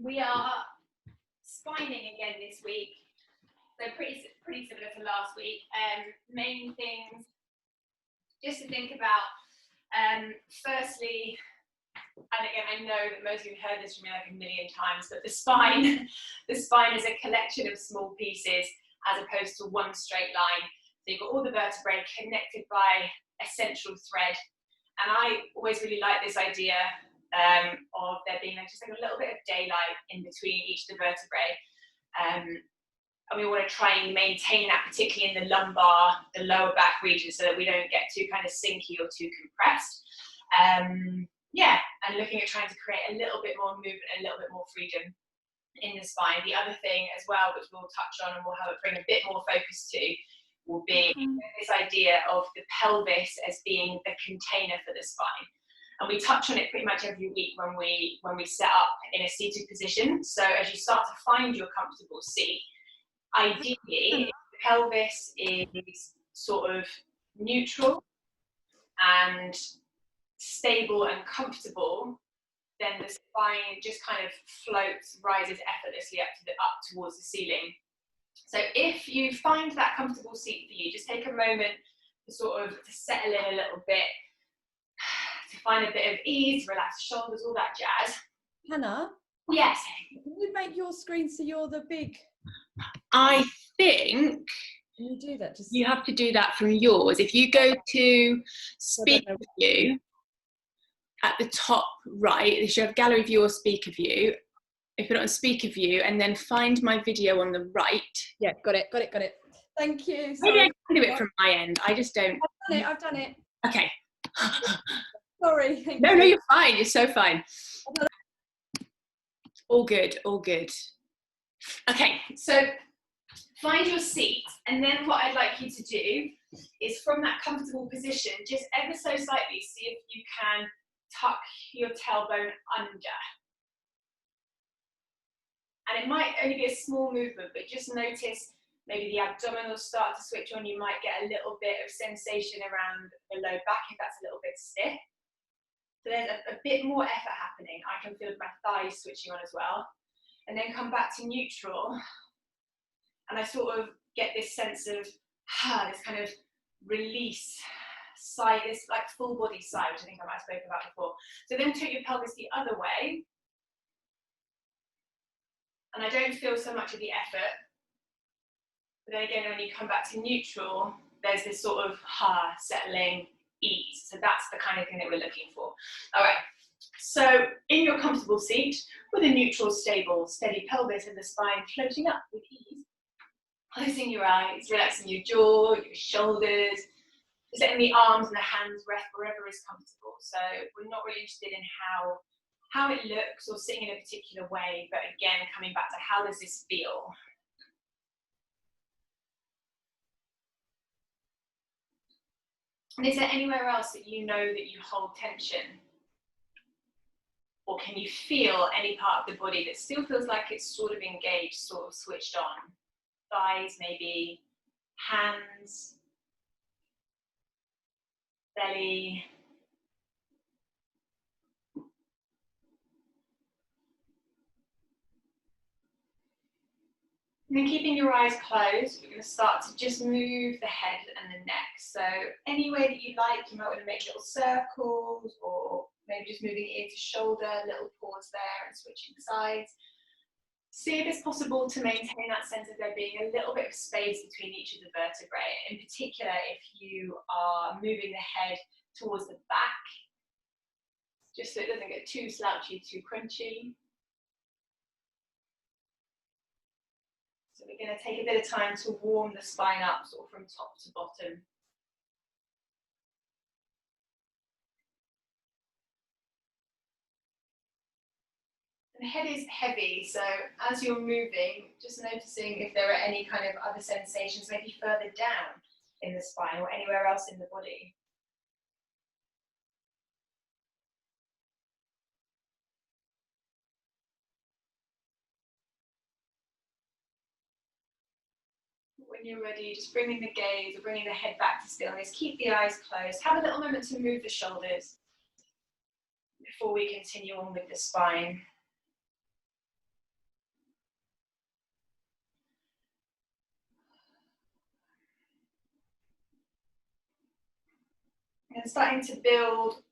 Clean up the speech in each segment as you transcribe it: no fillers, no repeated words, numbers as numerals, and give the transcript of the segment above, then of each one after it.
We are spining again this week, so pretty similar to last week. Main things just to think about. Firstly, and again, I know that most of you have heard this from me like a million times, but the spine is a collection of small pieces as opposed to one straight line. So you've got all the vertebrae connected by a central thread. And I always really like this idea of there being just like a little bit of daylight in between each of the vertebrae. And we want to try and maintain that, particularly in the lumbar, the lower back region, so that we don't get too kind of sinky or too compressed. Yeah, and looking at trying to create a little bit more movement, a little bit more freedom in the spine. The other thing as well, which we'll touch on and we'll bring a bit more focus to, will be this idea of the pelvis as being the container for the spine. And we touch on it pretty much every week when we set up in a seated position. So as you start to find your comfortable seat, ideally, the pelvis is sort of neutral and stable and comfortable, then the spine just kind of floats, rises effortlessly up towards the ceiling. So if you find that comfortable seat for you, just take a moment to to settle in a little bit, to find a bit of ease, relax the shoulders, all that jazz. Hannah? Yes? Can you make your screen so you're the big... I think Can you do that? you have to do that from yours. If you go to speaker view at the top right, you should have gallery view or speaker view. If you're on speaker view, and then find my video on the right. Yeah, got it. Thank you. Sorry. Maybe I can do it from my end. I just don't. I've done it. Okay. Sorry. No, you're fine. You're so fine. All good. Okay, so find your seat, and then what I'd like you to do is, from that comfortable position, just ever so slightly see if you can tuck your tailbone under. And it might only be a small movement, but just notice maybe the abdomen will start to switch on. You might get a little bit of sensation around the low back if that's a little bit stiff. So there's a bit more effort happening. I can feel my thighs switching on as well. And then come back to neutral. And I sort of get this sense of this kind of release, sigh, this like full body sigh, which I think I might have spoken about before. So then take your pelvis the other way. And I don't feel so much of the effort. But then again, when you come back to neutral, there's this sort of settling ease. So that's the kind of thing that we're looking for. All right. So in your comfortable seat, with a neutral, stable, steady pelvis and the spine floating up with ease, closing your eyes, relaxing your jaw, your shoulders, just letting the arms and the hands rest wherever is comfortable. So we're not really interested in how it looks or sitting in a particular way, but again, coming back to how does this feel? And is there anywhere else that you know that you hold tension? Or can you feel any part of the body that still feels like it's sort of engaged, sort of switched on? Thighs maybe, hands, belly. And then keeping your eyes closed, we're going to start to just move the head and the neck. So any way that you like, you might want to make little circles, or maybe just moving ear to shoulder, little pause there and switching sides. See if it's possible to maintain that sense of there being a little bit of space between each of the vertebrae. In particular, if you are moving the head towards the back, just so it doesn't get too slouchy, too crunchy. So we're going to take a bit of time to warm the spine up, sort of from top to bottom. The head is heavy, so as you're moving, just noticing if there are any kind of other sensations, maybe further down in the spine or anywhere else in the body. When you're ready, just bringing the gaze or bringing the head back to stillness. Keep the eyes closed. Have a little moment to move the shoulders before we continue on with the spine. And starting to build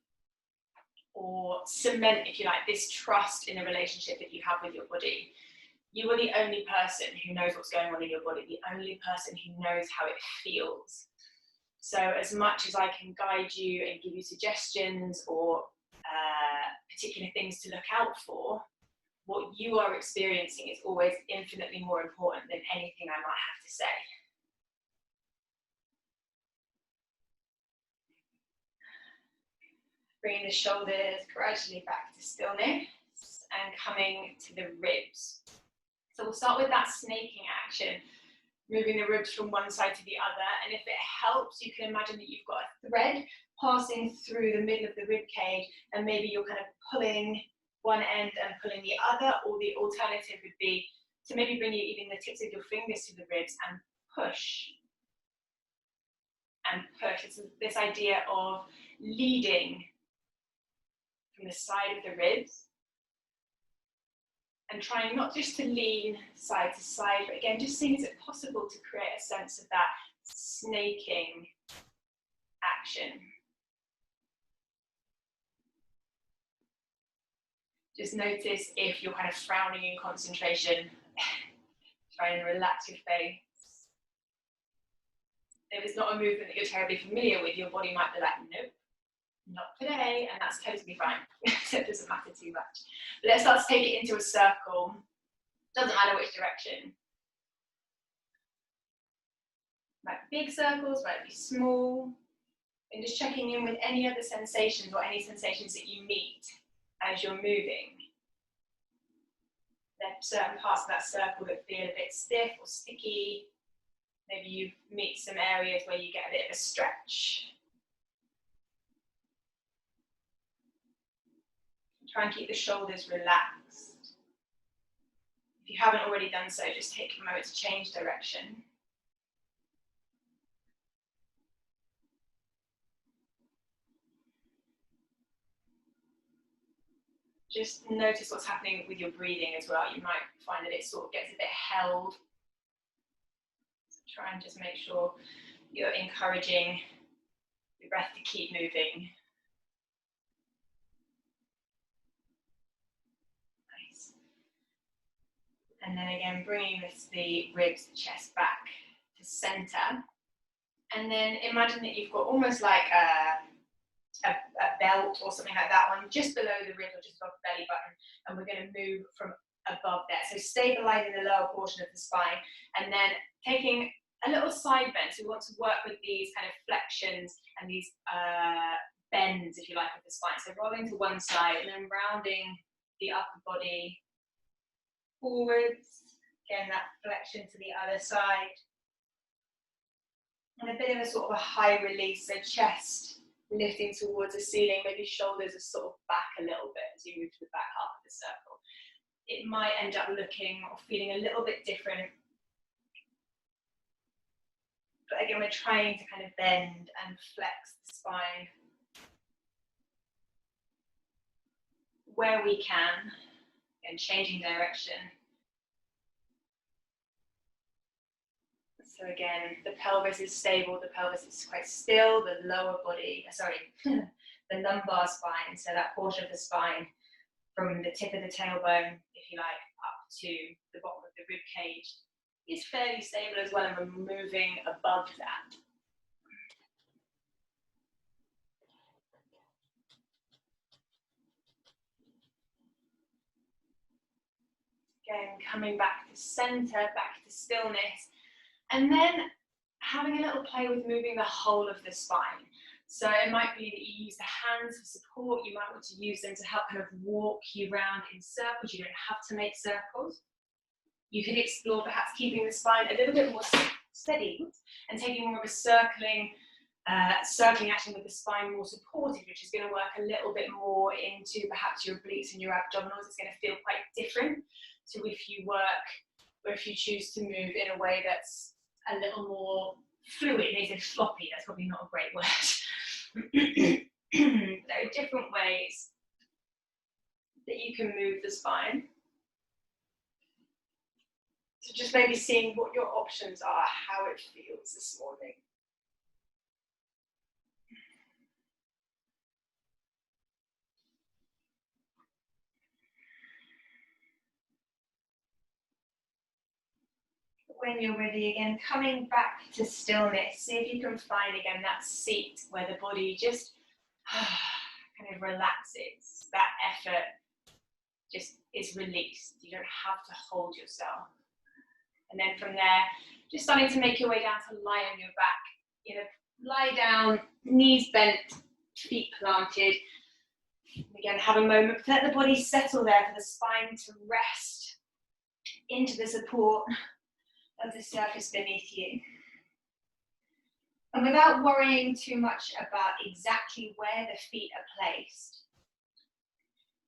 or cement, if you like, this trust in a relationship that you have with your body. You are the only person who knows what's going on in your body, the only person who knows how it feels. So as much as I can guide you and give you suggestions or particular things to look out for, what you are experiencing is always infinitely more important than anything I might have to say. Bringing the shoulders gradually back to stillness and coming to the ribs. So we'll start with that snaking action, moving the ribs from one side to the other. And if it helps, you can imagine that you've got a thread passing through the middle of the rib cage, and maybe you're kind of pulling one end and pulling the other, or the alternative would be to maybe bring even the tips of your fingers to the ribs and push. And push. It's this idea of leading from the side of the ribs and trying not just to lean side to side, but again, just seeing is it possible to create a sense of that snaking action. Just notice if you're kind of frowning in concentration, try and relax your face. If it's not a movement that you're terribly familiar with, your body might be like, nope, not today, and that's totally fine. So it doesn't matter too much. But let's start to take it into a circle. Doesn't matter which direction. Might be big circles, might be small. And just checking in with any other sensations or any sensations that you meet as you're moving. There are certain parts of that circle that feel a bit stiff or sticky. Maybe you meet some areas where you get a bit of a stretch. Try and keep the shoulders relaxed. If you haven't already done so, just take a moment to change direction. Just notice what's happening with your breathing as well. You might find that it sort of gets a bit held. So try and just make sure you're encouraging your breath to keep moving. Nice. And then again, bringing the ribs, the chest back to center. And then imagine that you've got almost like a belt or something like that one just below the ribs or just above the belly button, and we're going to move from above there. So stabilizing the lower portion of the spine and then taking a little side bend. So we want to work with these kind of flexions and these bends, if you like, of the spine. So rolling to one side and then rounding the upper body forwards. Again, that flexion to the other side. And a bit of a sort of a high release, so chest lifting towards the ceiling, maybe shoulders are sort of back a little bit as you move to the back half of the circle. It might end up looking or feeling a little bit different. But again, we're trying to kind of bend and flex the spine where we can, and changing direction. So again, the pelvis is stable, the pelvis is quite still, the lower body, the lumbar spine, so that portion of the spine from the tip of the tailbone, if you like, up to the bottom of the rib cage is fairly stable as well, and we're moving above that. Again, coming back to center, back to stillness. And then having a little play with moving the whole of the spine. So it might be that you use the hands for support. You might want to use them to help kind of walk you around in circles. You don't have to make circles. You could explore perhaps keeping the spine a little bit more steady and taking more of a circling action with the spine more supported, which is going to work a little bit more into perhaps your obliques and your abdominals. It's going to feel quite different to if you work or if you choose to move in a way that's a little more fluid. Is it floppy? That's probably not a great word. There are different ways that you can move the spine. So just maybe seeing what your options are, how it feels this morning. when you're ready, again, coming back to stillness. See if you can find again that seat where the body just kind of relaxes. That effort just is released. You don't have to hold yourself. And then from there, just starting to make your way down to lie on your back. You know, lie down, knees bent, feet planted. And again, have a moment, let the body settle there for the spine to rest into the support of the surface beneath you. And without worrying too much about exactly where the feet are placed,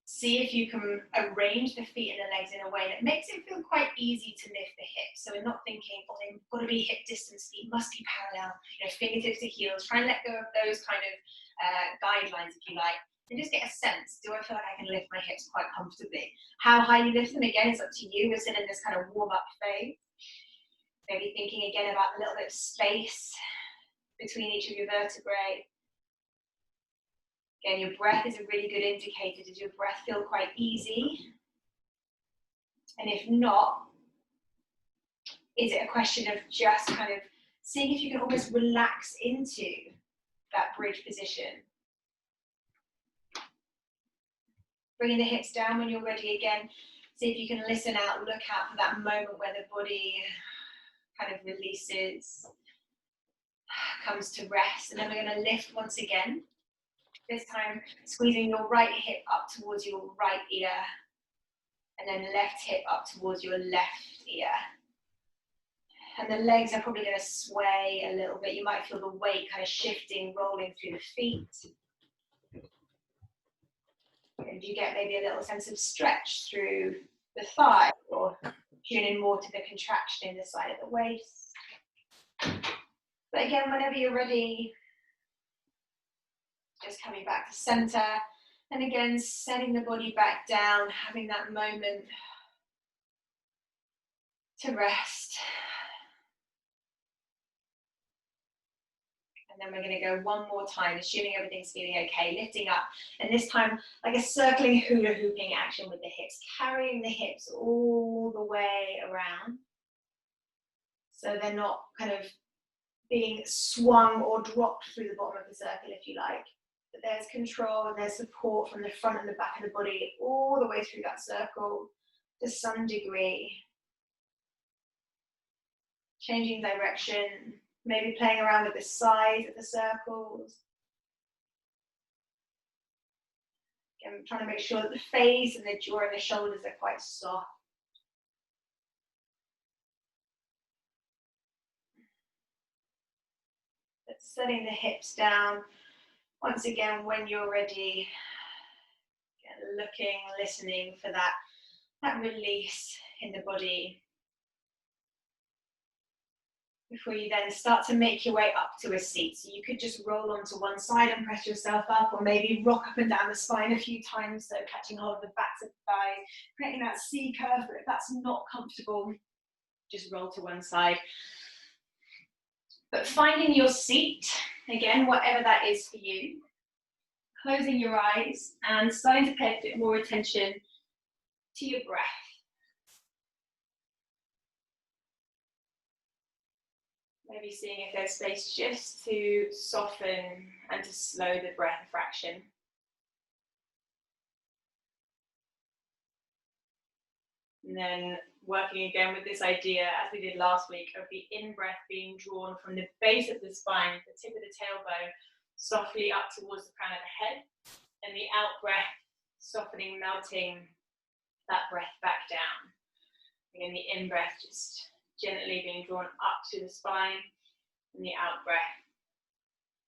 see if you can arrange the feet and the legs in a way that makes it feel quite easy to lift the hips. So we're not thinking, oh, they've got to be hip distance, feet must be parallel, you know, fingertips to heels. Try and let go of those kind of guidelines, if you like, and just get a sense. Do I feel like I can lift my hips quite comfortably? How high you lift them, again, is up to you. We're still in this kind of warm-up phase. Maybe thinking again about a little bit of space between each of your vertebrae. Again, your breath is a really good indicator. Does your breath feel quite easy? And if not, is it a question of just kind of seeing if you can almost relax into that bridge position? Bringing the hips down when you're ready again. See if you can listen out, look out for that moment where the body kind of releases, comes to rest. And then we're going to lift once again. This time, squeezing your right hip up towards your right ear, and then left hip up towards your left ear. And the legs are probably going to sway a little bit. You might feel the weight kind of shifting, rolling through the feet. And you get maybe a little sense of stretch through the thigh, or tune in more to the contraction in the side of the waist. But again, whenever you're ready, just coming back to center, and again, setting the body back down, having that moment to rest. And then we're going to go one more time, assuming everything's feeling okay, lifting up, and this time like a circling hula hooping action with the hips, carrying the hips all the way around, so they're not kind of being swung or dropped through the bottom of the circle, if you like. But there's control and there's support from the front and the back of the body all the way through that circle to some degree. Changing direction, maybe playing around with the size of the circles. Again, trying to make sure that the face and the jaw and the shoulders are quite soft. But setting the hips down. Once again, when you're ready, again, looking, listening for that release in the body. Before you then start to make your way up to a seat. So you could just roll onto one side and press yourself up, or maybe rock up and down the spine a few times, so catching hold of the backs of the thighs, creating that C curve. But if that's not comfortable, just roll to one side. But finding your seat, again, whatever that is for you, closing your eyes and starting to pay a bit more attention to your breath. Maybe seeing if there's space just to soften and to slow the breath a fraction. And then working again with this idea, as we did last week, of the in-breath being drawn from the base of the spine, the tip of the tailbone, softly up towards the crown of the head, and the out-breath softening, melting that breath back down. Again, the in-breath just gently being drawn up to the spine, and the out-breath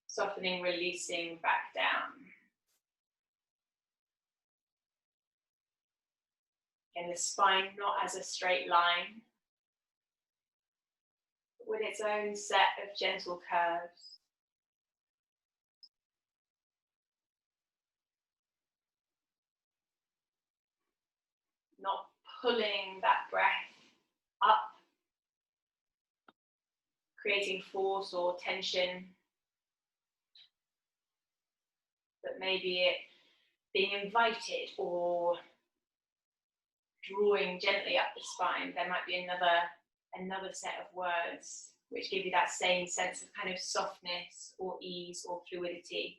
softening, releasing back down. And the spine not as a straight line, but with its own set of gentle curves. Not pulling that breath up, creating force or tension, but maybe it being invited or drawing gently up the spine. There might be another another set of words which give you that same sense of kind of softness or ease or fluidity.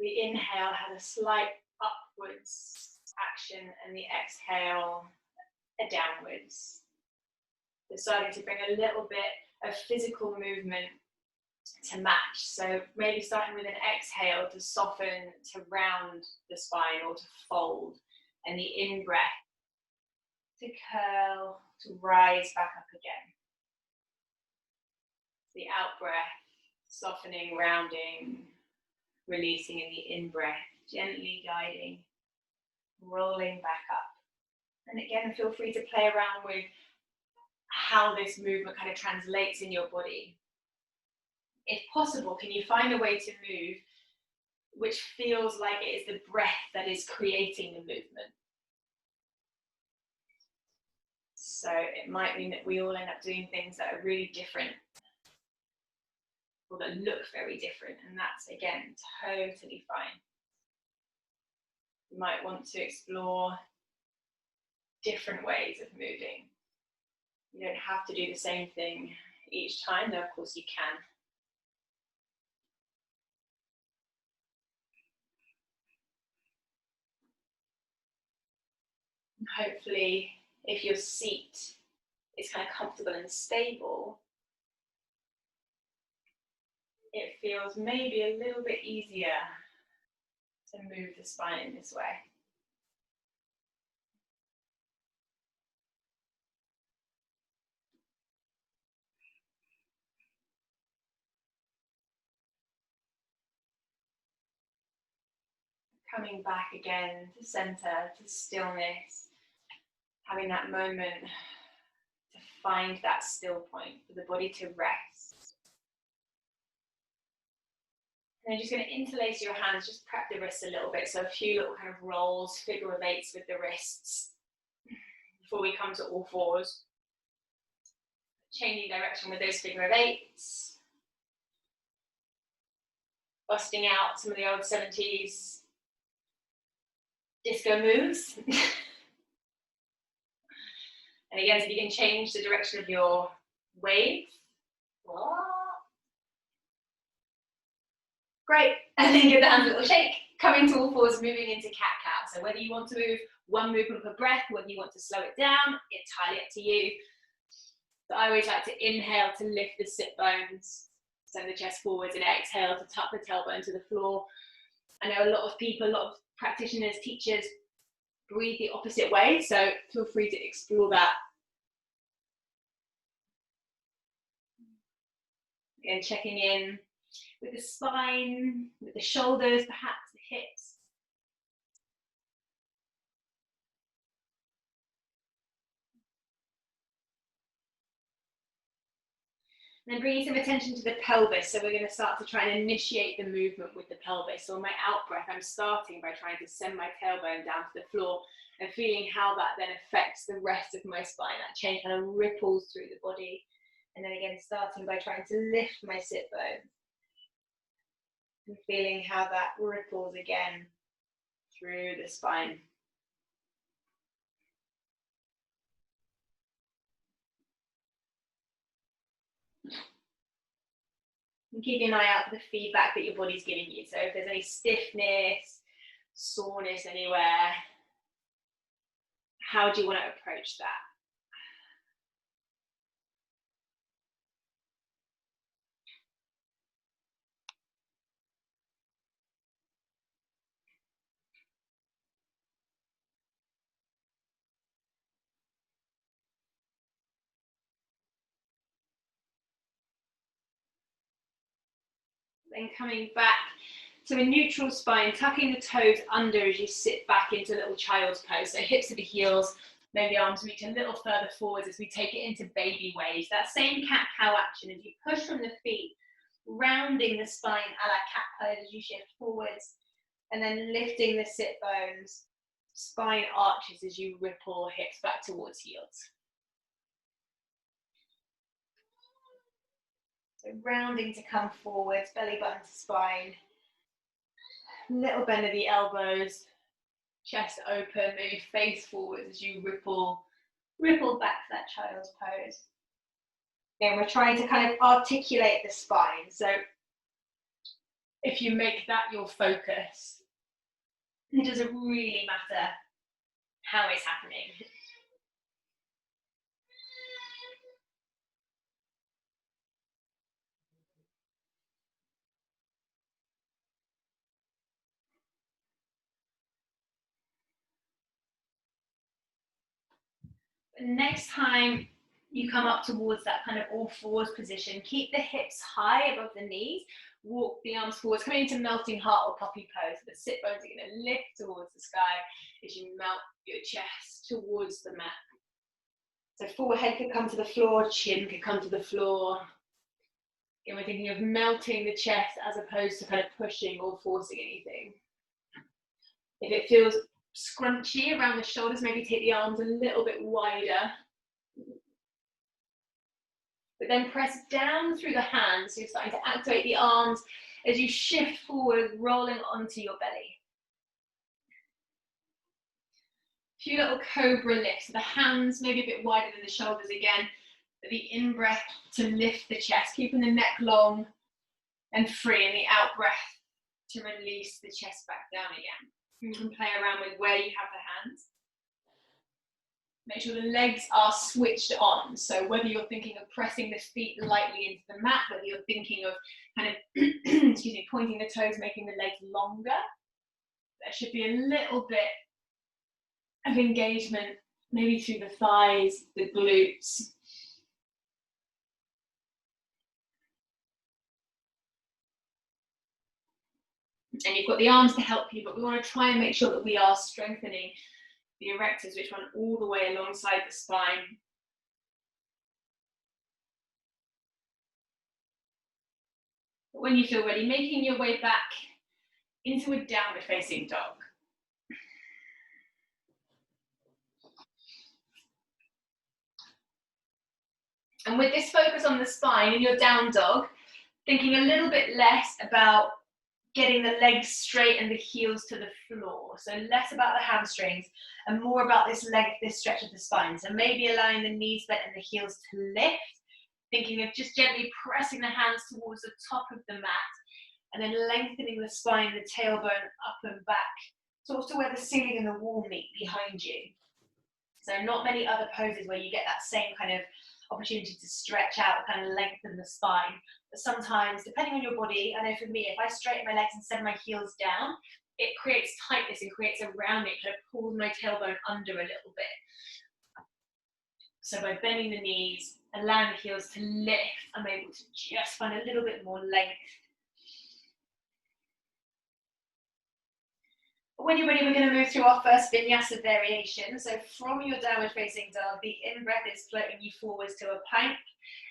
The inhale has a slight upwards action and the exhale a downwards. Deciding to bring a little bit of physical movement to match. So maybe starting with an exhale to soften, to round the spine or to fold. And the in-breath to curl, to rise back up again. The out-breath, softening, rounding, releasing in the in-breath, gently guiding, rolling back up. And again, feel free to play around with how this movement kind of translates in your body. If possible, can you find a way to move which feels like it is the breath that is creating the movement? So it might mean that we all end up doing things that are really different or that look very different, and that's, again, totally fine. You might want to explore different ways of moving. You don't have to do the same thing each time, though of course you can. And hopefully, if your seat is kind of comfortable and stable, it feels maybe a little bit easier to move the spine in this way. Coming back again to center, to stillness, having that moment to find that still point for the body to rest. And then just going to interlace your hands, just prep the wrists a little bit. So a few little kind of rolls, figure of eights with the wrists before we come to all fours. Changing direction with those figure of eights. Busting out some of the old 70s disco moves. And again, so you can change the direction of your wave. Great, and then give the hands a little shake. Coming to all fours, moving into cat-cow. So whether you want to move one movement per breath, whether you want to slow it down, entirely up to you. So I always like to inhale to lift the sit bones, send the chest forwards, and exhale to tuck the tailbone to the floor. I know a lot of people, a lot of practitioners, teachers, breathe the opposite way, so feel free to explore that. Again, checking in with the spine, with the shoulders, perhaps the hips. And then bringing some attention to the pelvis. So we're going to start to try and initiate the movement with the pelvis. So on my out breath, I'm starting by trying to send my tailbone down to the floor and feeling how that then affects the rest of my spine. That change kind of ripples through the body. And then again, starting by trying to lift my sit bone. And feeling how that ripples again through the spine. And keeping an eye out for the feedback that your body's giving you. So if there's any stiffness, soreness anywhere, how do you want to approach that? Then coming back to a neutral spine, tucking the toes under as you sit back into little child's pose. So hips to the heels, maybe arms reach a little further forwards as we take it into baby waves. That same cat-cow action as you push from the feet, rounding the spine a la cat pose as you shift forwards, and then lifting the sit bones spine arches as you ripple hips back towards heels. So rounding to come forwards, belly button to spine. Little bend of the elbows, chest open, maybe face forwards as you ripple back to that child's pose. Again, we're trying to kind of articulate the spine. So if you make that your focus, it doesn't really matter how it's happening. Next time you come up towards that kind of all fours position, keep the hips high above the knees, walk the arms forwards, coming into melting heart or puppy pose. The sit bones are going to lift towards the sky as you melt your chest towards the mat. So forehead could come to the floor, chin could come to the floor. And we're thinking of melting the chest as opposed to kind of pushing or forcing anything. If it feels scrunchy around the shoulders, maybe take the arms a little bit wider. But then press down through the hands. So you're starting to activate the arms as you shift forward, rolling onto your belly. A few little cobra lifts. So the hands maybe a bit wider than the shoulders again. But the in-breath to lift the chest, keeping the neck long and free, and the out-breath to release the chest back down again. You can play around with where you have the hands. Make sure the legs are switched on. So whether you're thinking of pressing the feet lightly into the mat, whether you're thinking of kind of, excuse me, pointing the toes, making the legs longer, there should be a little bit of engagement, maybe through the thighs, the glutes. And you've got the arms to help you, but we want to try and make sure that we are strengthening the erectors, which run all the way alongside the spine. But when you feel ready, making your way back into a downward facing dog. And with this focus on the spine in your down dog, thinking a little bit less about getting the legs straight and the heels to the floor. So less about the hamstrings and more about this stretch of the spine. So maybe allowing the knees bent and the heels to lift, thinking of just gently pressing the hands towards the top of the mat and then lengthening the spine, the tailbone up and back. So also where the ceiling and the wall meet behind you. So not many other poses where you get that same kind of opportunity to stretch out, kind of lengthen the spine. But sometimes, depending on your body, I know for me, if I straighten my legs and send my heels down, it creates tightness and creates a rounding, kind of pulls my tailbone under a little bit. So by bending the knees, allowing the heels to lift, I'm able to just find a little bit more length. When you're ready, we're going to move through our first vinyasa variation. So from your downward facing dog, the in-breath is floating you forwards to a plank,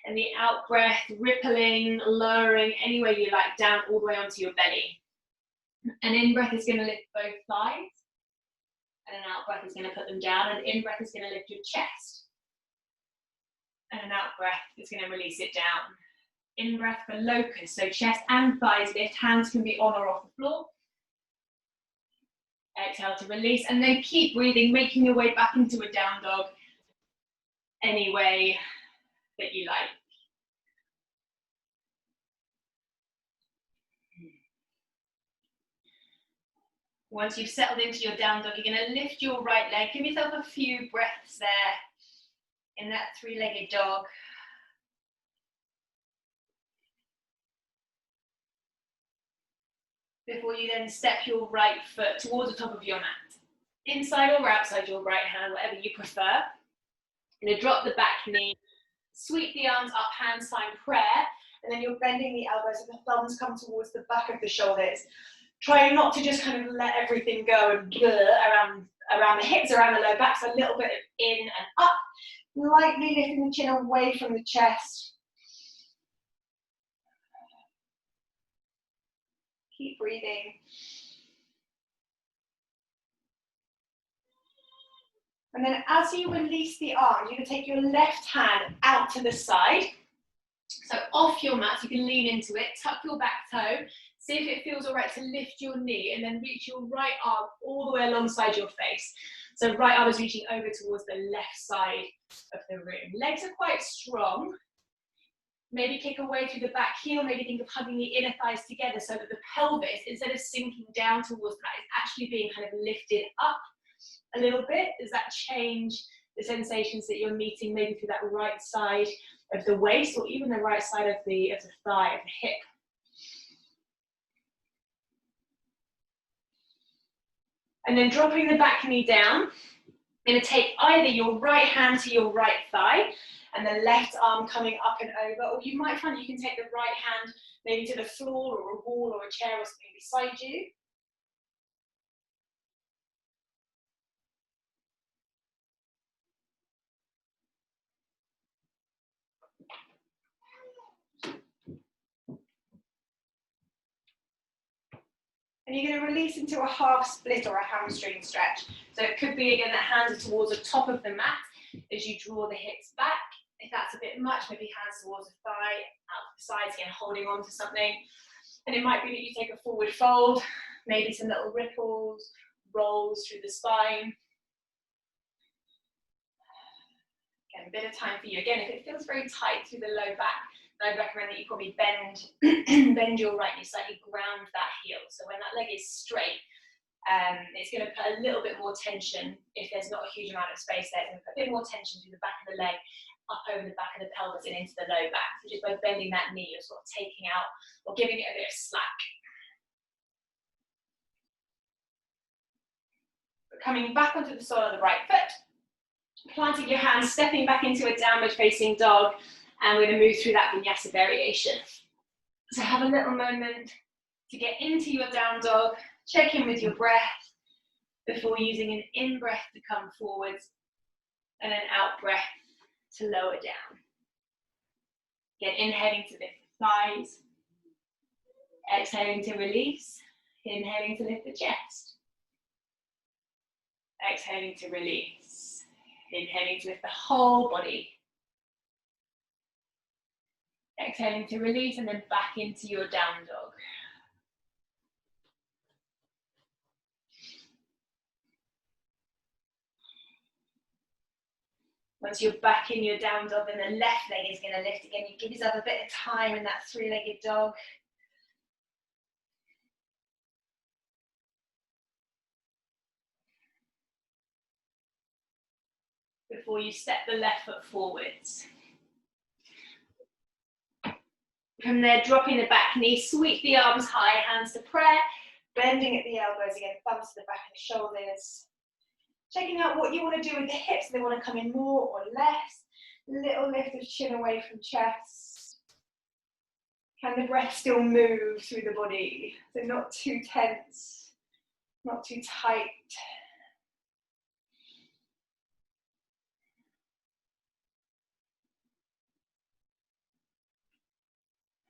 and the out-breath rippling, lowering, any way you like, down all the way onto your belly. An in-breath is going to lift both thighs, and an out-breath is going to put them down. An in-breath is going to lift your chest, and an out-breath is going to release it down. In-breath for locust, so chest and thighs lift, hands can be on or off the floor. Exhale to release, and then keep breathing, making your way back into a down dog any way that you like. Once you've settled into your down dog, you're going to lift your right leg. Give yourself a few breaths there in that three-legged dog. Before you then step your right foot towards the top of your mat. Inside or outside your right hand, whatever you prefer. You're going to drop the back knee, sweep the arms up, hand sign prayer, and then you're bending the elbows and the thumbs come towards the back of the shoulders. Trying not to just kind of let everything go and around the hips, around the low back, so a little bit of in and up. Lightly lifting the chin away from the chest. Keep breathing. And then as you release the arms, you're going to take your left hand out to the side. So off your mat, you can lean into it, tuck your back toe, see if it feels all right to lift your knee and then reach your right arm all the way alongside your face. So right arm is reaching over towards the left side of the room. Legs are quite strong. Maybe kick away through the back heel, maybe think of hugging the inner thighs together so that the pelvis, instead of sinking down towards that, is actually being kind of lifted up a little bit. Does that change the sensations that you're meeting maybe through that right side of the waist or even the right side of the thigh, of the hip? And then dropping the back knee down, you're going to take either your right hand to your right thigh and the left arm coming up and over, or you might find you can take the right hand maybe to the floor or a wall or a chair or something beside you. And you're going to release into a half split or a hamstring stretch. So it could be, again, that hands are towards the top of the mat as you draw the hips back. If that's a bit much, maybe hands towards the thigh, out to the sides, again, holding on to something. And it might be that you take a forward fold, maybe some little ripples, rolls through the spine. Again, a bit of time for you. Again, if it feels very tight through the low back, I'd recommend that you probably bend, bend your right knee, slightly ground that heel. So when that leg is straight, it's going to put a little bit more tension. If there's not a huge amount of space there, it's going to put a bit more tension through the back of the leg, up over the back of the pelvis and into the low back. So just by bending that knee, you're sort of taking out or giving it a bit of slack. But coming back onto the sole of the right foot, planting your hands, stepping back into a downward facing dog. And we're going to move through that vinyasa variation. So have a little moment to get into your down dog, check in with your breath before using an in breath to come forwards and an out breath to lower down. Again, inhaling to lift the thighs, exhaling to release, inhaling to lift the chest, exhaling to release, inhaling to lift the whole body. Exhaling to release and then back into your down dog. Once you're back in your down dog, then the left leg is going to lift again. You give yourself a bit of time in that three-legged dog. Before you step the left foot forwards. From there, dropping the back knee, sweep the arms high, hands to prayer, bending at the elbows again, thumbs to the back of the shoulders. Checking out what you want to do with the hips. Do they want to come in more or less? Little lift of chin away from chest. Can the breath still move through the body? So not too tense, not too tight.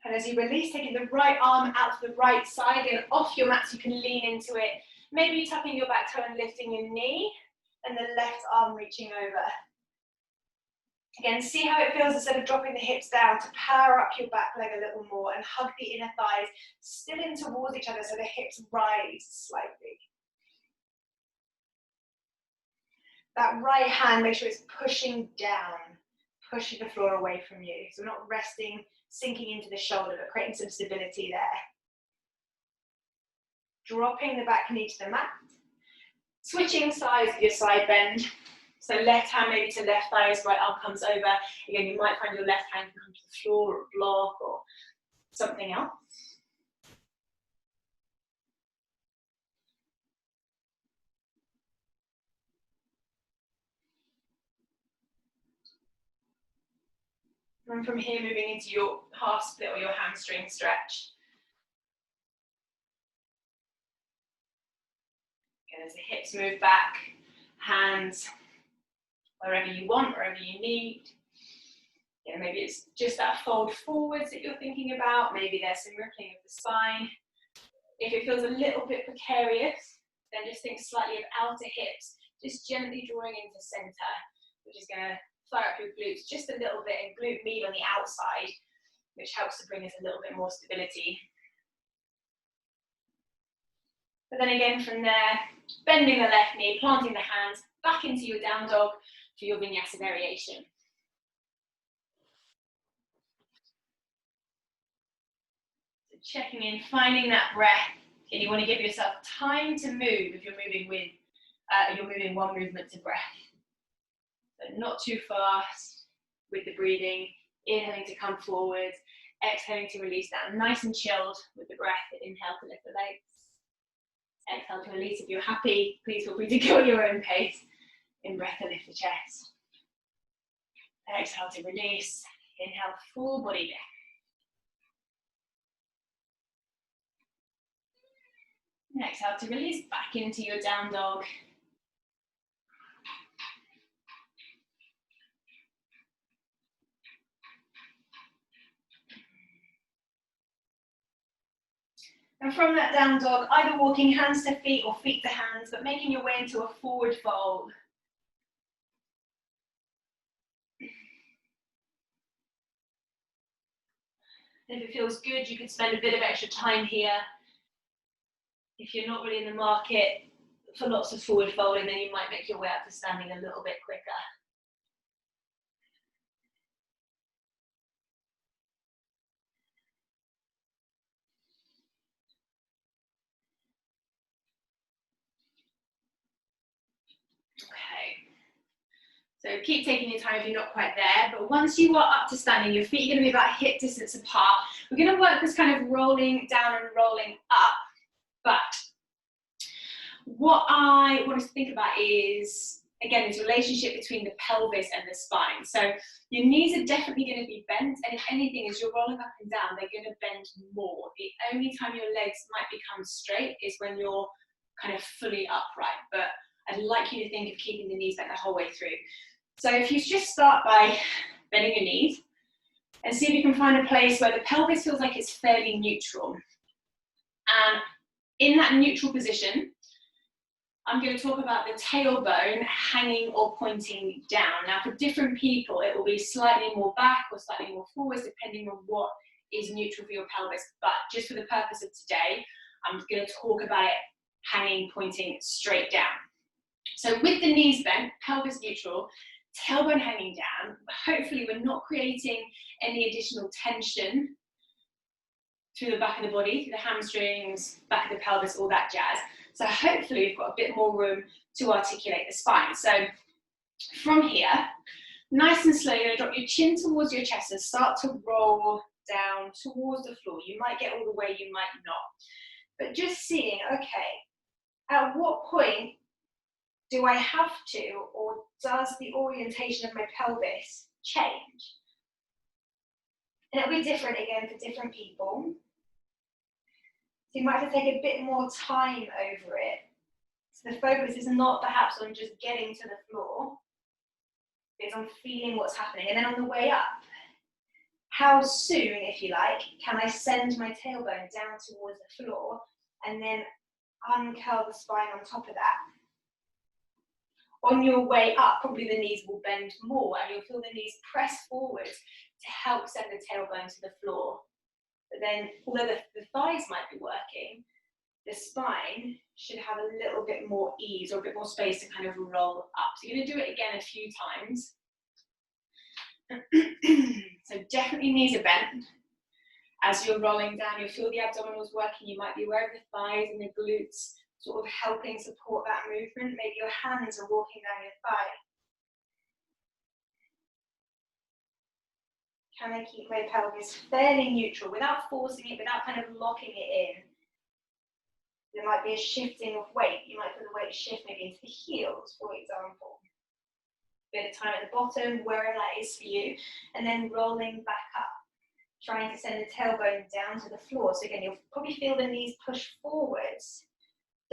And as you release, taking the right arm out to the right side and off your mat so you can lean into it. Maybe tucking your back toe and lifting your knee and the left arm reaching over. Again, see how it feels instead of dropping the hips down to power up your back leg a little more and hug the inner thighs still in towards each other so the hips rise slightly. That right hand, make sure it's pushing down, pushing the floor away from you. So we're not resting, sinking into the shoulder, but creating some stability there. Dropping the back knee to the mat. Switching sides of your side bend. So left hand maybe to left thigh as right arm comes over. Again, you might find your left hand can come to the floor or a block or something else. And from here, moving into your half split or your hamstring stretch. Again, as the hips move back, hands wherever you want, wherever you need. Yeah, maybe it's just that fold forwards that you're thinking about. Maybe there's some rippling of the spine. If it feels a little bit precarious, then just think slightly of outer hips just gently drawing into center, which is going to fire up your glutes just a little bit and glute med on the outside, which helps to bring us a little bit more stability. But then again from there, bending the left knee, planting the hands, back into your down dog for your vinyasa variation. So checking in, finding that breath, and you want to give yourself time to move if you're moving with, one movement to breath. So not too fast with the breathing, inhaling to come forward, exhaling to release down, nice and chilled with the breath. Inhale to lift the legs. Exhale to release. If you're happy, please feel free to go at your own pace. In breath to lift the chest. Exhale to release. Inhale, full body lift. And exhale to release back into your down dog. And from that down dog, either walking hands to feet or feet to hands, but making your way into a forward fold. If it feels good, you could spend a bit of extra time here. If you're not really in the market for lots of forward folding, then you might make your way up to standing a little bit quicker. Okay. So keep taking your time if you're not quite there, but once you are up to standing, your feet are going to be about hip distance apart. We're going to work this kind of rolling down and rolling up, but what I want us to think about is, again, this relationship between the pelvis and the spine. So your knees are definitely going to be bent, and if anything, as you're rolling up and down, they're going to bend more. The only time your legs might become straight is when you're kind of fully upright, but I'd like you to think of keeping the knees bent the whole way through. So if you just start by bending your knees and see if you can find a place where the pelvis feels like it's fairly neutral. And in that neutral position, I'm going to talk about the tailbone hanging or pointing down. Now for different people, it will be slightly more back or slightly more forwards, depending on what is neutral for your pelvis. But just for the purpose of today, I'm going to talk about it hanging, pointing straight down. So with the knees bent, pelvis neutral, tailbone hanging down, hopefully we're not creating any additional tension through the back of the body, through the hamstrings, back of the pelvis, all that jazz. So hopefully we've got a bit more room to articulate the spine. So from here, nice and slow, you're going to drop your chin towards your chest and start to roll down towards the floor. You might get all the way, you might not. But just seeing, okay, at what point do I have to, or does the orientation of my pelvis change? And it'll be different again for different people. So you might have to take a bit more time over it. So the focus is not perhaps on just getting to the floor, it's on feeling what's happening. And then on the way up, how soon, if you like, can I send my tailbone down towards the floor and then uncurl the spine on top of that? On your way up, probably the knees will bend more and you'll feel the knees press forward to help send the tailbone to the floor. But then, although the thighs might be working, the spine should have a little bit more ease or a bit more space to kind of roll up. So you're going to do it again a few times. So definitely knees are bent. As you're rolling down, you'll feel the abdominals working. You might be aware of the thighs and the glutes sort of helping support that movement. Maybe your hands are walking down your thigh. Can I keep my pelvis fairly neutral without forcing it, without kind of locking it in? There might be a shifting of weight. You might feel the weight shift maybe into the heels, for example. Bit of time at the bottom, wherever that is for you, and then rolling back up, trying to send the tailbone down to the floor. So again, you'll probably feel the knees push forwards,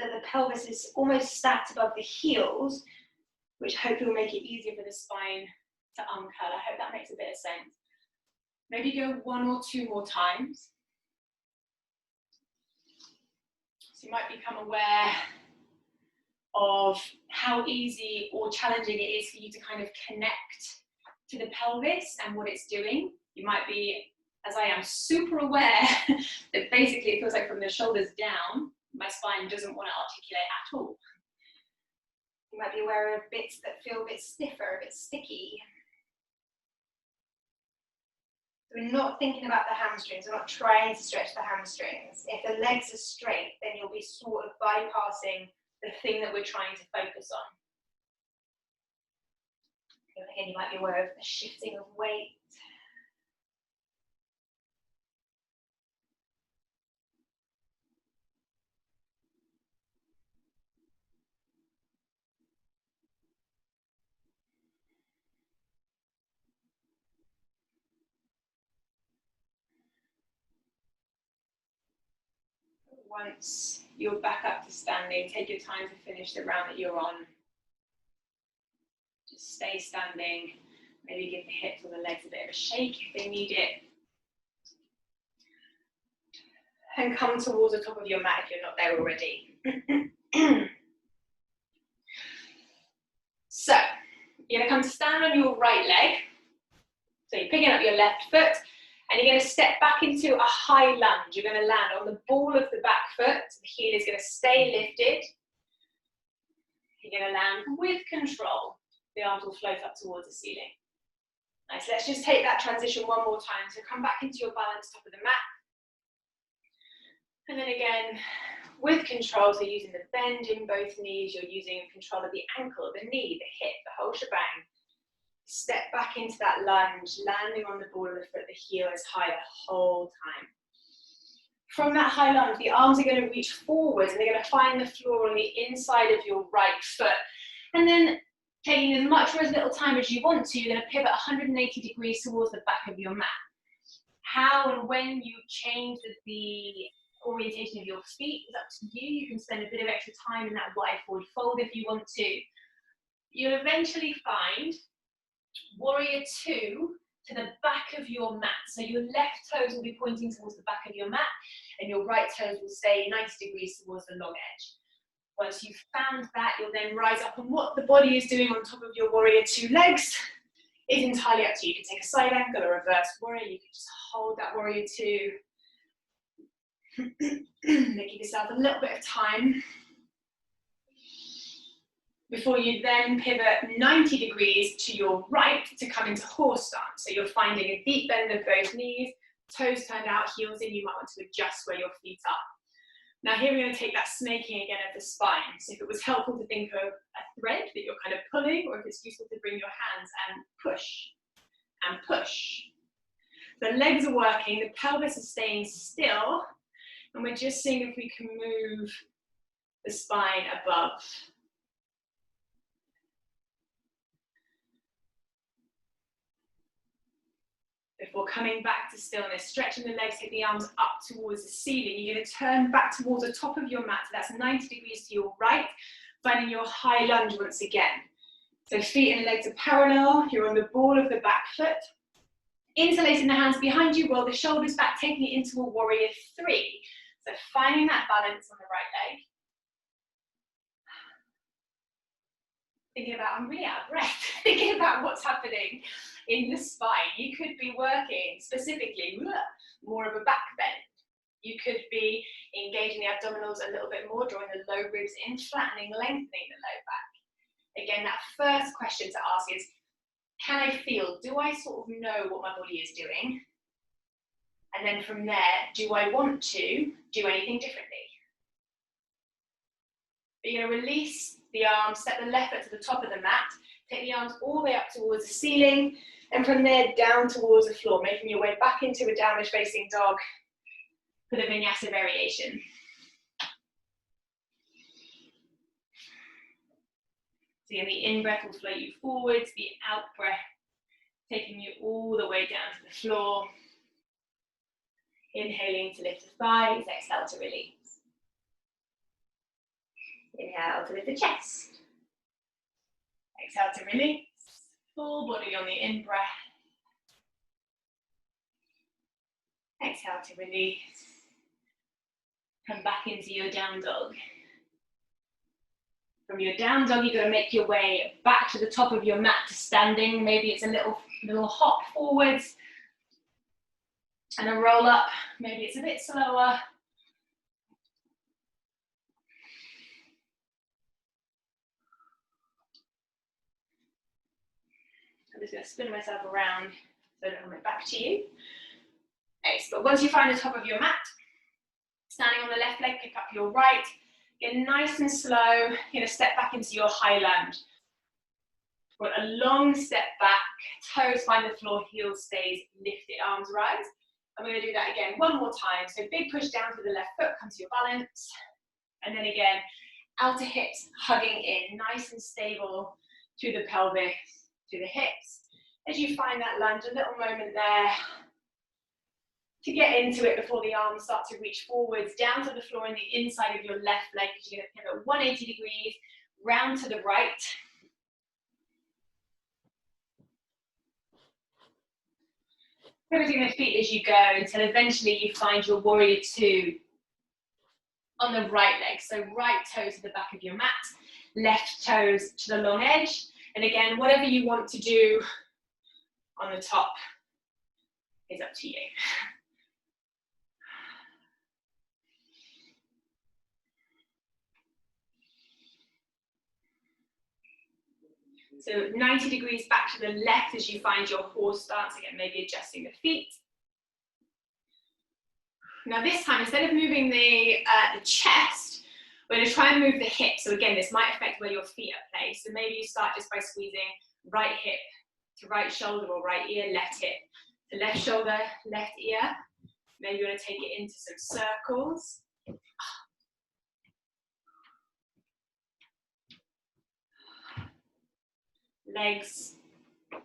so the pelvis is almost stacked above the heels, which hopefully will make it easier for the spine to uncurl. I hope that makes a bit of sense. Maybe go one or two more times. So you might become aware of how easy or challenging it is for you to kind of connect to the pelvis and what it's doing. You might be, as I am, super aware that basically it feels like from the shoulders down, my spine doesn't want to articulate at all. You might be aware of bits that feel a bit stiffer, a bit sticky. We're not thinking about the hamstrings, we're not trying to stretch the hamstrings. If the legs are straight, then you'll be sort of bypassing the thing that we're trying to focus on. Again, you might be aware of the shifting of weight. Once you're back up to standing, take your time to finish the round that you're on. Just stay standing. Maybe give the hips or the legs a bit of a shake if they need it. And come towards the top of your mat if you're not there already. So, you're going to come to stand on your right leg. So you're picking up your left foot. And you're going to step back into a high lunge. You're going to land on the ball of the back foot. So the heel is going to stay lifted. You're going to land with control. The arms will float up towards the ceiling. Nice. Let's just take that transition one more time. So come back into your balance, top of the mat. And then again, with control, so using the bend in both knees, you're using control of the ankle, the knee, the hip, the whole shebang. Step back into that lunge, landing on the ball of the foot, the heel is high the whole time. From that high lunge, the arms are going to reach forwards and they're going to find the floor on the inside of your right foot. And then taking as much or as little time as you want to, you're going to pivot 180 degrees towards the back of your mat. How and when you change the orientation of your feet is up to you. You can spend a bit of extra time in that wide forward fold if you want to. You'll eventually find Warrior 2 to the back of your mat. So your left toes will be pointing towards the back of your mat and your right toes will stay 90 degrees towards the long edge. Once you've found that, you'll then rise up, and what the body is doing on top of your Warrior 2 legs is entirely up to you. You can take a side angle, a reverse warrior, you can just hold that Warrior 2. Then give yourself a little bit of time before you then pivot 90 degrees to your right to come into horse stance. So you're finding a deep bend of both knees, toes turned out, heels in. You might want to adjust where your feet are. Now here we're going to take that snaking again of the spine. So if it was helpful to think of a thread that you're kind of pulling, or if it's useful to bring your hands and push and push. The legs are working, the pelvis is staying still, and we're just seeing if we can move the spine above. Before coming back to stillness, stretching the legs, take the arms up towards the ceiling. You're going to turn back towards the top of your mat. So that's 90 degrees to your right, finding your high lunge once again. So feet and legs are parallel. You're on the ball of the back foot. Interlacing the hands behind you, roll the shoulders back, taking it into a Warrior 3. So finding that balance on the right leg. Thinking about, I'm really out of breath, thinking about what's happening in the spine. You could be working specifically more of a back bend. You could be engaging the abdominals a little bit more, drawing the low ribs in, flattening, lengthening the low back. Again, that first question to ask is, can I feel? Do I sort of know what my body is doing? And then from there, do I want to do anything differently? But you're going to release the arms, step the left foot to the top of the mat, take the arms all the way up towards the ceiling, and from there down towards the floor, making your way back into a downward facing dog for the vinyasa variation. So again, the in-breath will float you forwards, the out-breath taking you all the way down to the floor. Inhaling to lift the thighs, exhale to release. Inhale to lift the chest. Exhale to release. Full body on the in-breath. Exhale to release. Come back into your down dog. From your down dog, you've got to make your way back to the top of your mat to standing. Maybe it's a little hop forwards and a roll up. Maybe it's a bit slower. I'm just going to spin myself around so that I'm back to you. Excellent. Once you find the top of your mat, standing on the left leg, pick up your right. Get nice and slow. You're going to step back into your high lunge. Got a long step back, toes find the floor, heels stays lifted, arms rise. I'm going to do that again one more time. So big push down to the left foot, come to your balance. And then again, outer hips hugging in, nice and stable through the pelvis, through the hips. As you find that lunge, a little moment there to get into it before the arms start to reach forwards, down to the floor in the inside of your left leg, because you're going to pivot 180 degrees, round to the right. Pivoting the feet as you go until eventually you find your warrior two on the right leg. So right toe to the back of your mat, left toes to the long edge. And again, whatever you want to do on the top is up to you. So 90 degrees back to the left as you find your horse stance. Again, maybe adjusting the feet. Now this time, instead of moving the chest, we're going to try and move the hips. So again, this might affect where your feet are placed. So maybe you start just by squeezing right hip to right shoulder, or right ear, left hip to left shoulder, left ear. Maybe you want to take it into some circles. Legs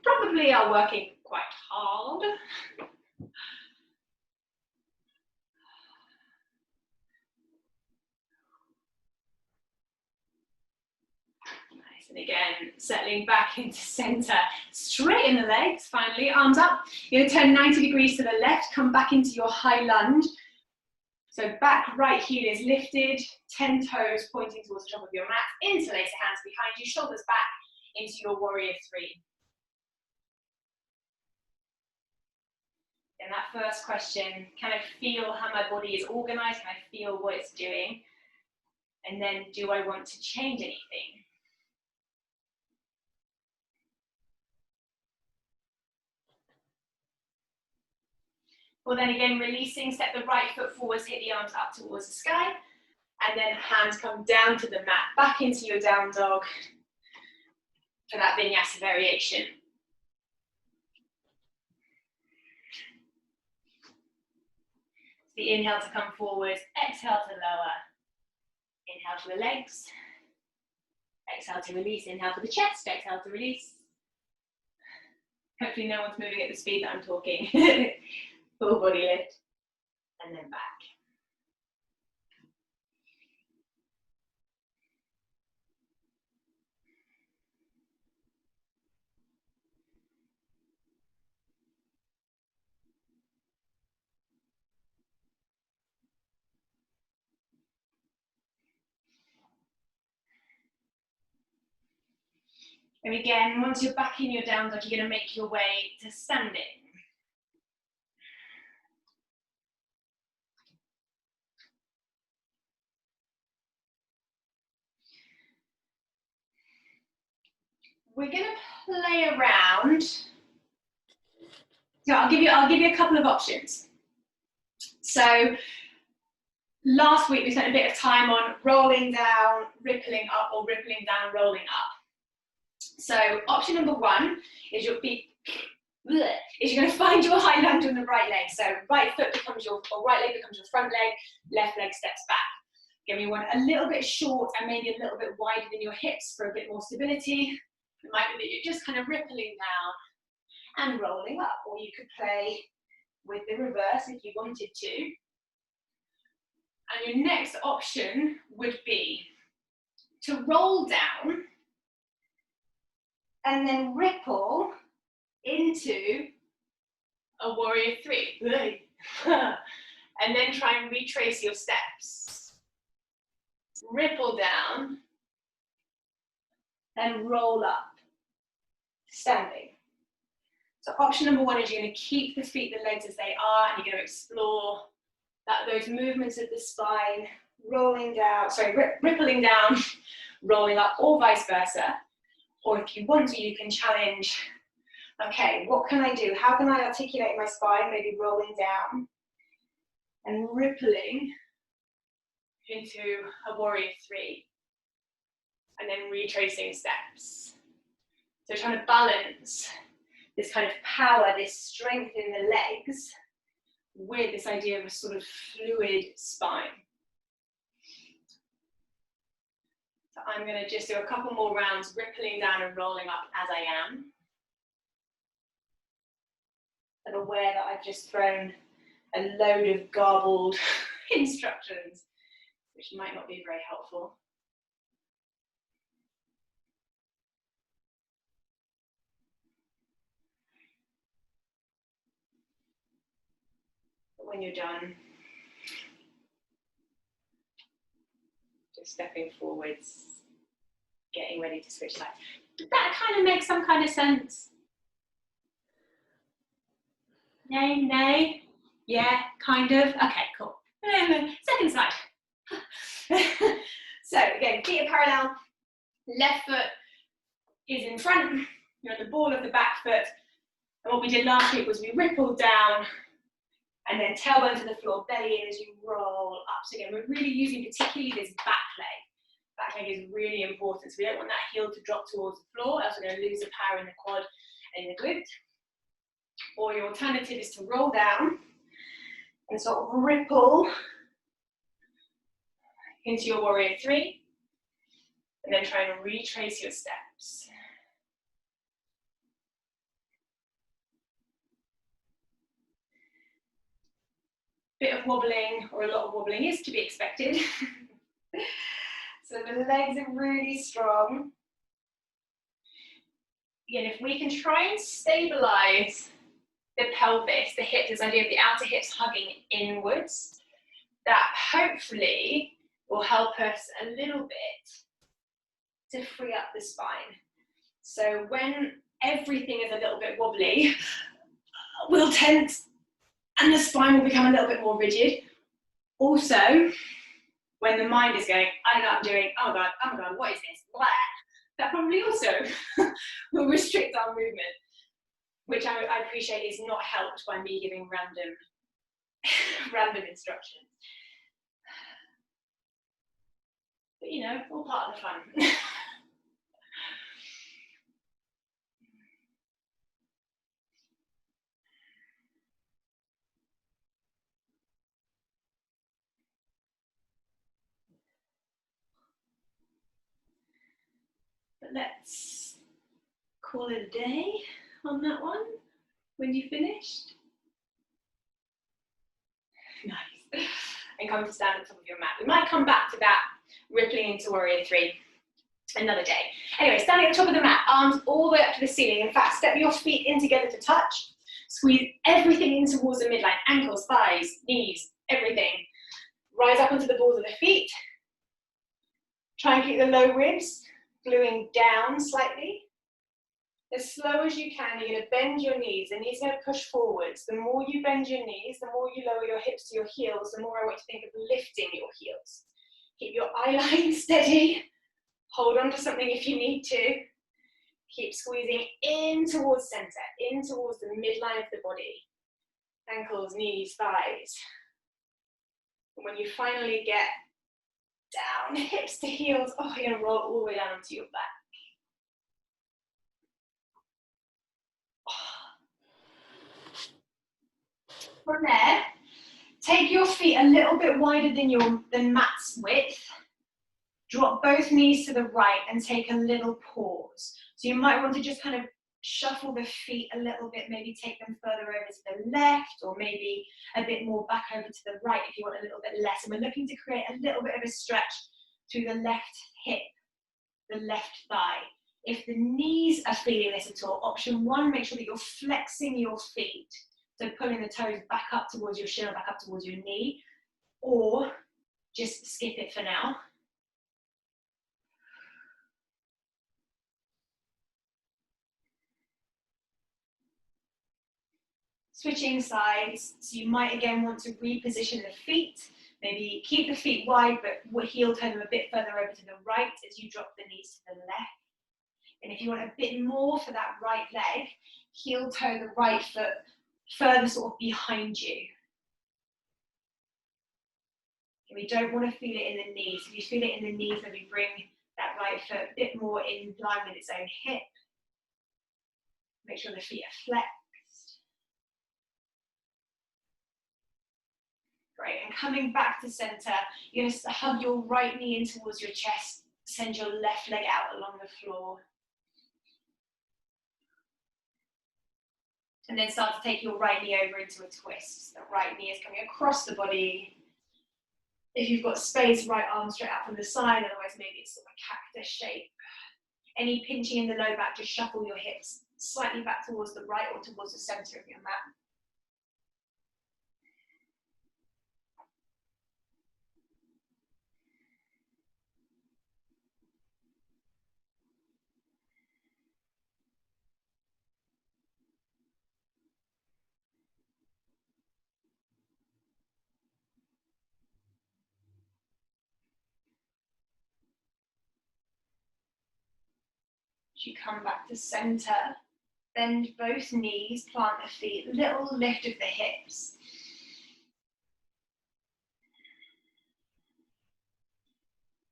probably are working quite hard. Nice, and again, settling back into center. Straighten the legs, finally, arms up. You're going to turn 90 degrees to the left, come back into your high lunge. So back right heel is lifted, 10 toes pointing towards the top of your mat, interlace your hands behind you, shoulders back into your warrior three. And that first question, can I feel how my body is organized? Can I feel what it's doing? And then, do I want to change anything? Well, then again, releasing, step the right foot forwards, hit the arms up towards the sky, and then hands come down to the mat, back into your down dog for that vinyasa variation. The inhale to come forward, exhale to lower. Inhale to the legs. Exhale to release, inhale for the chest, exhale to release. Hopefully no one's moving at the speed that I'm talking. Full body lift, and then back. And again, once you're back in your down dog, you're going to make your way to standing. We're going to play around. So I'll give you a couple of options. So last week we spent a bit of time on rolling down, rippling up, or rippling down, rolling up. So option number one is you're going to find your high lunge on the right leg. So right foot becomes your, or right leg becomes your front leg, left leg steps back. Give me one a little bit short and maybe a little bit wider than your hips for a bit more stability. It might be that you're just kind of rippling down and rolling up, or you could play with the reverse if you wanted to. And your next option would be to roll down and then ripple into a warrior three. And then try and retrace your steps. Ripple down then roll up, standing. So option number one is you're going to keep the feet, the legs as they are, and you're going to explore those movements of the spine, rolling down, sorry, rippling down, rolling up, or vice versa. Or if you want to, you can challenge, okay, what can I do? How can I articulate my spine? Maybe rolling down and rippling into a warrior three, and then retracing steps. So trying to balance this kind of power, this strength in the legs with this idea of a sort of fluid spine. So I'm going to just do a couple more rounds, rippling down and rolling up as I am. And aware that I've just thrown a load of garbled instructions, which might not be very helpful. But when you're done, just stepping forwards, getting ready to switch sides. Did that kind of make some kind of sense? Nay, nay? Yeah, kind of. Okay, cool. Second side. So again, feet are parallel. Left foot is in front. You're on the ball of the back foot. And what we did last week was we rippled down and then tailbone to the floor, belly in as you roll up. So again, we're really using particularly this back leg. Back leg is really important. So we don't want that heel to drop towards the floor, else we're going to lose the power in the quad and in the glute. Or your alternative is to roll down and sort of ripple into your warrior three, and then try and retrace your steps. Bit of wobbling, or a lot of wobbling, is to be expected. So the legs are really strong. Again, if we can try and stabilize the pelvis, the hips, this idea of the outer hips hugging inwards, that hopefully will help us a little bit to free up the spine. So when everything is a little bit wobbly, we'll tense and the spine will become a little bit more rigid. Also, when the mind is going, I don't know what I'm doing, oh my God, what is this? Blah. That probably also will restrict our movement, which I appreciate is not helped by me giving random instructions. But you know, all part of the fun. But let's call it a day on that one when you finished. Nice. And come to stand on top of your mat. We might come back to that rippling into warrior three another day. Anyway, standing at the top of the mat, arms all the way up to the ceiling. In fact, step your feet in together to touch. Squeeze everything in towards the midline, ankles, thighs, knees, everything. Rise up onto the balls of the feet. Try and keep the low ribs gluing down slightly. As slow as you can, you're going to bend your knees. The knees are going to push forwards. The more you bend your knees, the more you lower your hips to your heels, the more I want you to think of lifting your heels. Keep your eye line steady. Hold on to something if you need to. Keep squeezing in towards center, in towards the midline of the body. Ankles, knees, thighs. And when you finally get down, hips to heels, oh, you're going to roll all the way down onto your back. From there, take your feet a little bit wider than mat's width. Drop both knees to the right and take a little pause. So you might want to just kind of shuffle the feet a little bit, maybe take them further over to the left, or maybe a bit more back over to the right if you want a little bit less. And we're looking to create a little bit of a stretch through the left hip, the left thigh. If the knees are feeling this at all, option one, make sure that you're flexing your feet. So pulling the toes back up towards your shin, back up towards your knee, or just skip it for now. Switching sides, so you might again want to reposition the feet, maybe keep the feet wide, but heel turn them a bit further over to the right as you drop the knees to the left. And if you want a bit more for that right leg, heel toe the right foot further sort of behind you. And we don't want to feel it in the knees. If you feel it in the knees, maybe bring that right foot a bit more in line with its own hip. Make sure the feet are flexed. Great, and coming back to center, you're going to hug your right knee in towards your chest, send your left leg out along the floor. And then start to take your right knee over into a twist. The right knee is coming across the body. If you've got space, right arm straight out from the side, otherwise maybe it's sort of a cactus shape. Any pinching in the low back, just shuffle your hips slightly back towards the right or towards the center of your mat. As you come back to center, bend both knees, plant the feet, little lift of the hips.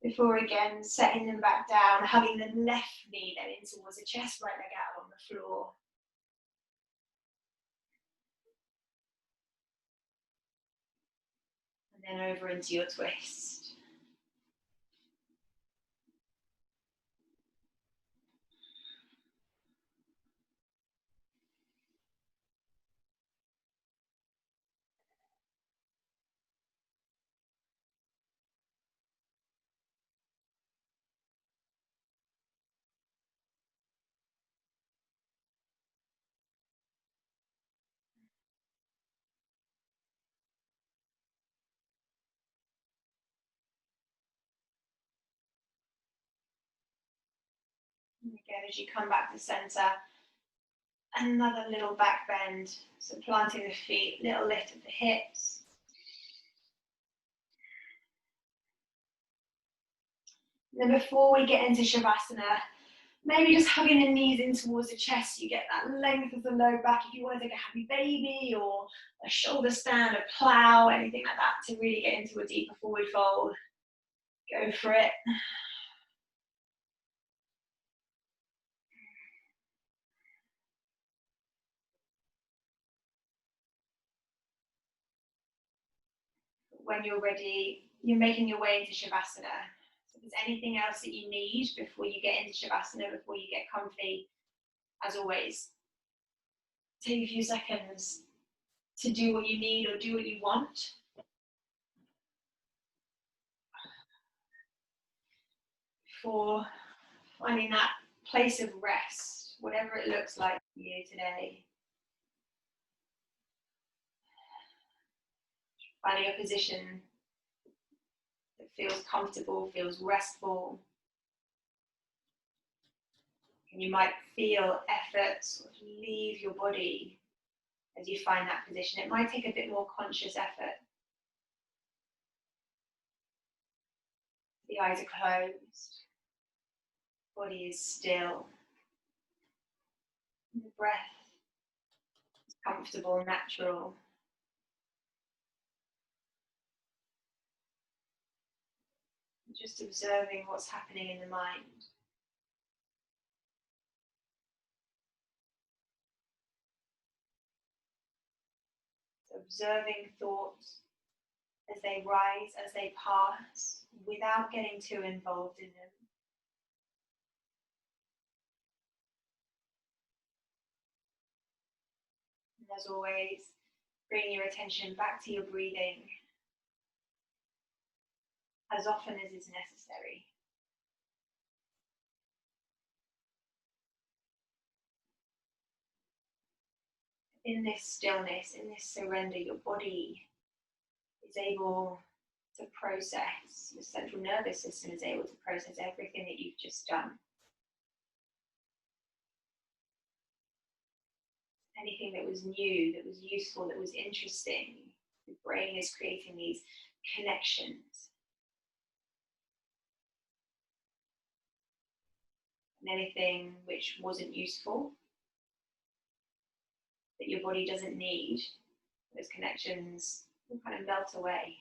Before again, setting them back down, hugging the left knee then in towards the chest, right leg out on the floor. And then over into your twist. And again, as you come back to center, another little back bend. So planting the feet, little lift of the hips. And then before we get into Shavasana, maybe just hugging the knees in towards the chest, so you get that length of the low back. If you want to take a happy baby or a shoulder stand, a plow, anything like that to really get into a deeper forward fold, go for it. When you're ready, you're making your way into Shavasana. So if there's anything else that you need before you get into Shavasana, before you get comfy, as always, take a few seconds to do what you need or do what you want. For finding that place of rest, whatever it looks like for you today. Finding a position that feels comfortable, feels restful. And you might feel effort sort of leave your body as you find that position. It might take a bit more conscious effort. The eyes are closed. Body is still. And the breath is comfortable, natural. Just observing what's happening in the mind. Observing thoughts as they rise, as they pass, without getting too involved in them. And as always, bring your attention back to your breathing as often as is necessary. In this stillness, in this surrender, your body is able to process, your central nervous system is able to process everything that you've just done. anything that was new, that was useful, that was interesting. The brain is creating these connections. And anything which wasn't useful, that your body doesn't need, those connections will kind of melt away.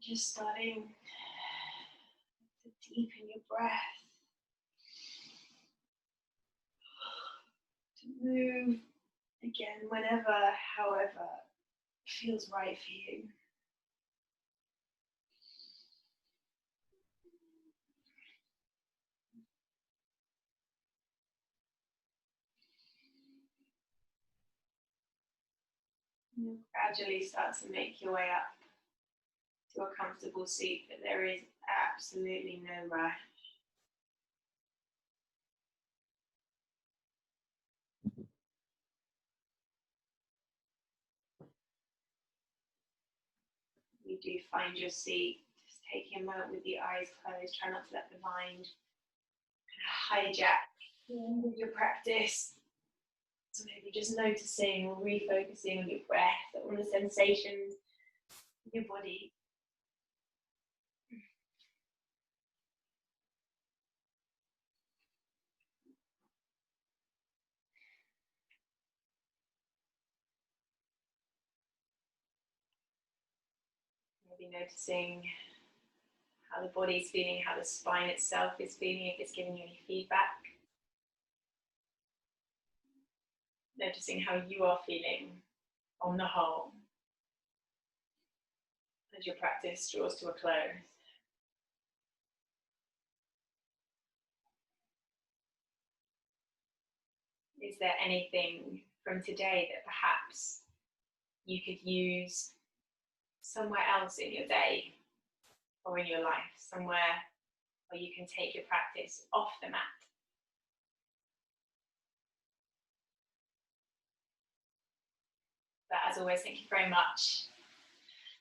Just starting to deepen your breath, to move again whenever, however feels right for you. You'll gradually start to make your way up to a comfortable seat, but there is absolutely no rush. You do find your seat, just taking a moment with the eyes closed. Try not to let the mind hijack the end of your practice. So maybe just noticing or refocusing on your breath, on the sensations in your body. Maybe noticing how the body's feeling, how the spine itself is feeling, if it's giving you any feedback. Noticing how you are feeling on the whole as your practice draws to a close. Is there anything from today that perhaps you could use somewhere else in your day or in your life, somewhere where you can take your practice off the mat? But as always, thank you very much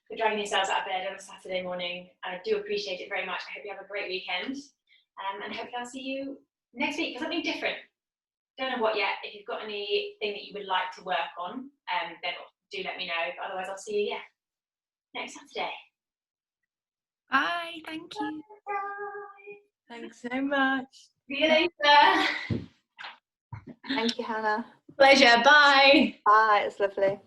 for dragging yourselves out of bed on a Saturday morning. I do appreciate it very much. I hope you have a great weekend, and hopefully I'll see you next week for something different. Don't know what yet. If you've got anything that you would like to work on, then do let me know. But otherwise, I'll see you next Saturday. Bye. Thank you. Bye. Thanks so much. See you later. Thank you, Hannah. Pleasure. Bye. Bye. It's lovely.